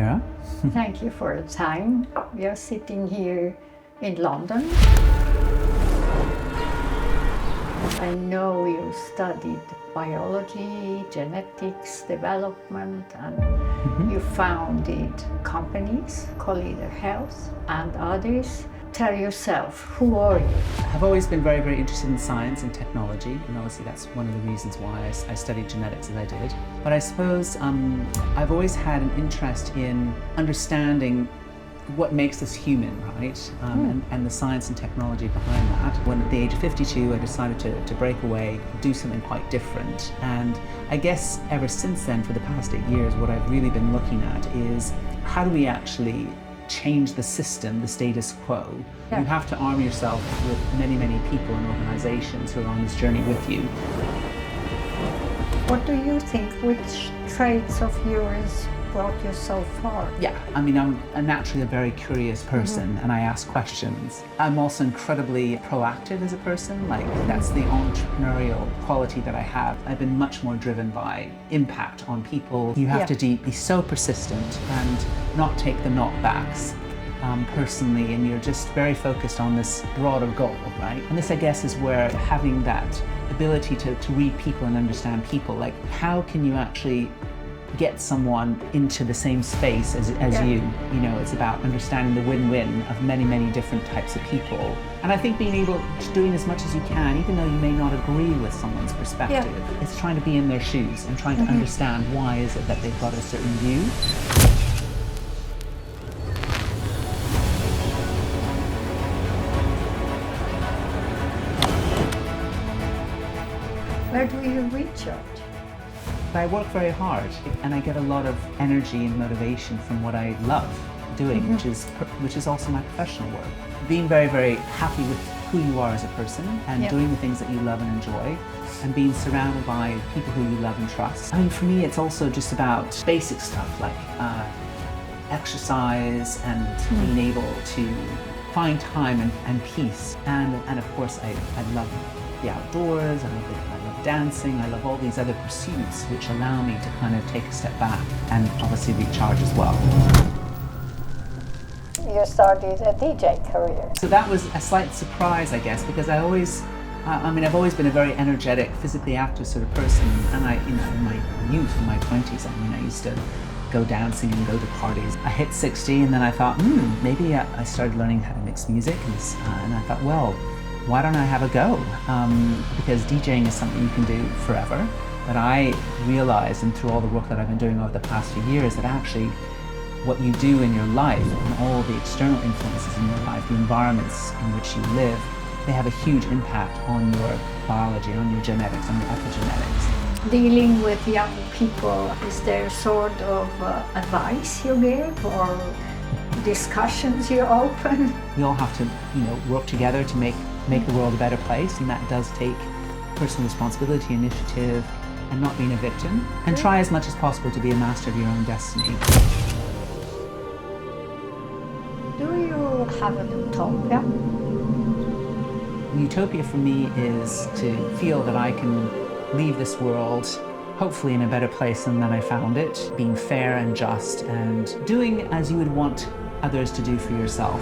Vera. Thank you for your time. We are sitting here in London. I know you studied biology, genetics, development, and you founded companies, Collider Health and others. Tell yourself, who are you? I've always been very, very interested in science and technology, and obviously that's one of the reasons why I studied genetics as I did. But I suppose I've always had an interest in understanding what makes us human, right? And the science and technology behind that. When at the age of 52, I decided to break away, do something quite different. And I guess ever since then, for the past 8 years, what I've really been looking at is how do we actually change the system, the status quo. Yeah. You have to arm yourself with many, many people and organizations who are on this journey with you. What do you think? Which traits of yours brought you so far? Yeah, I mean, I'm naturally a very curious person, and I ask questions. I'm also incredibly proactive as a person. Like, that's the entrepreneurial quality that I have. I've been much more driven by impact on people. You have to be so persistent and not take the knockbacks personally, and you're just very focused on this broader goal, right? And this, I guess, is where having that ability to read people and understand people, like how can you actually get someone into the same space as you. You know, it's about understanding the win-win of many, many different types of people. And I think being able to doing as much as you can, even though you may not agree with someone's perspective, it's trying to be in their shoes and trying to understand why is it that they've got a certain view. Where do you recharge? I work very hard, and I get a lot of energy and motivation from what I love doing, which is also my professional work. Being very, very happy with who you are as a person and doing the things that you love and enjoy, and being surrounded by people who you love and trust. I mean, for me, it's also just about basic stuff like exercise and being able to find time and peace. And of course, I love the outdoors, I love dancing, I love all these other pursuits which allow me to kind of take a step back and obviously recharge as well. You started a DJ career. So that was a slight surprise, I guess, because I've always been a very energetic, physically active sort of person, and in my youth, in my 20s, I used to go dancing and go to parties. I hit 60 and then I thought, maybe I started learning how to mix music, and I thought, well, why don't I have a go? Because DJing is something you can do forever. But I realized, and through all the work that I've been doing over the past few years, that actually what you do in your life and all the external influences in your life, the environments in which you live, they have a huge impact on your biology, on your genetics, on your epigenetics. Dealing with young people, is there sort of advice you give or discussions you open? We all have to, work together to make the world a better place, and that does take personal responsibility, initiative, and not being a victim. And try as much as possible to be a master of your own destiny. Do you have a utopia? Utopia for me is to feel that I can leave this world hopefully in a better place than I found it, being fair and just, and doing as you would want others to do for yourself.